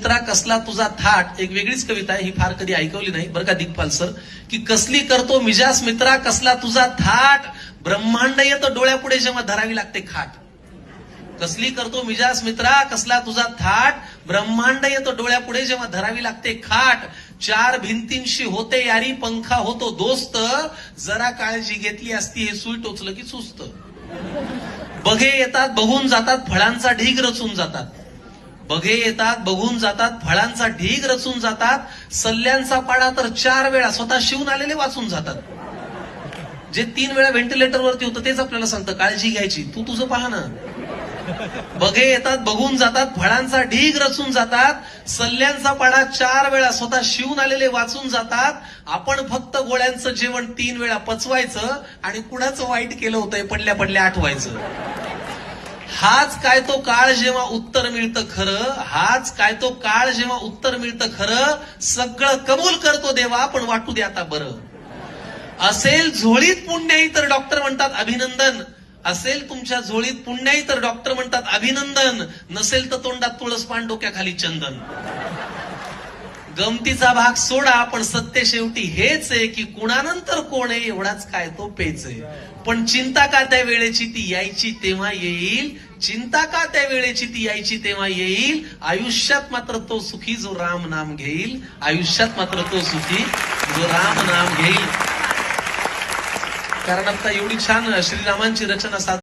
मित्रा कसला तुझा थाट, एक वेगळीच कविता आहे, ही फार कधी ऐकवली नाही बरं का दिग्पाल सर, की कसली करतो मिजास मित्रा कसला तुझा थाट, ब्रह्मांड येतं डोळ्यापुढे जेव्हा धरावी लागते खाट. कसली करतो मिजास मित्रा कसला तुझा थाट, ब्रह्मांड येतं डोळ्यापुढे जेव्हा धरावी लागते खाट. चार भिंतींशी होते यारी पंखा होतो दोस्त, जरा काळजी घेतली असती हे सुई टोचलं की सुस्त. बघे येतात बघून जातात फळांचा ढीग रचून जातात, बघे येतात बघून जातात फळांचा ढीग रचून जातात. सल्ल्यांचा पाडा तर 4 वेळा स्वतः शिवून आलेले वाचून जातात. जे 3 वेळा व्हेंटिलेटरवरती होतं तेच आपल्याला सांगतं काळजी घ्यायची, तू तुझं पहा ना. बघे येतात बघून जातात फळांचा ढीग रचून जातात, सल्ल्यांचा पाडा 4 वेळा स्वतः शिवून आलेले वाचून जातात. आपण फक्त गोळ्यांचं जेवण 3 वेळा पचवायचं आणि कुणाचं वाईट केलं होतं पडल्या पडल्या आठवायचं. हाच काय तो काळ जेव्हा उत्तर मिळतं खरं, हाच काय तो काळ जेव्हा उत्तर मिळतं खरं. सगळं कबूल करतो देवा पण वाटू दे आता बरं. असेल झोळीत पुण्याई तर डॉक्टर म्हणतात अभिनंदन, असेल तुमच्या झोळीत पुण्याई तर डॉक्टर म्हणतात अभिनंदन, नसेल तर तोंडात तुळस पान डोक्याखाली चंदन. गमतीचा भाग सोडा पण सत्य शेवटी हेच आहे की कुणानंतर कोण आहे एवढाच काय तो पेच आहे. पण चिंता का त्या वेळेची ती यायची तेव्हा येईल, चिंता का त्या वेळेची ती यायची तेव्हा येईल. आयुष्यात मात्र तो सुखी जो राम नाम घेईल, आयुष्यात मात्र तो सुखी जो राम नाम घेईल. कारण आता एवढी छान श्रीरामांची रचना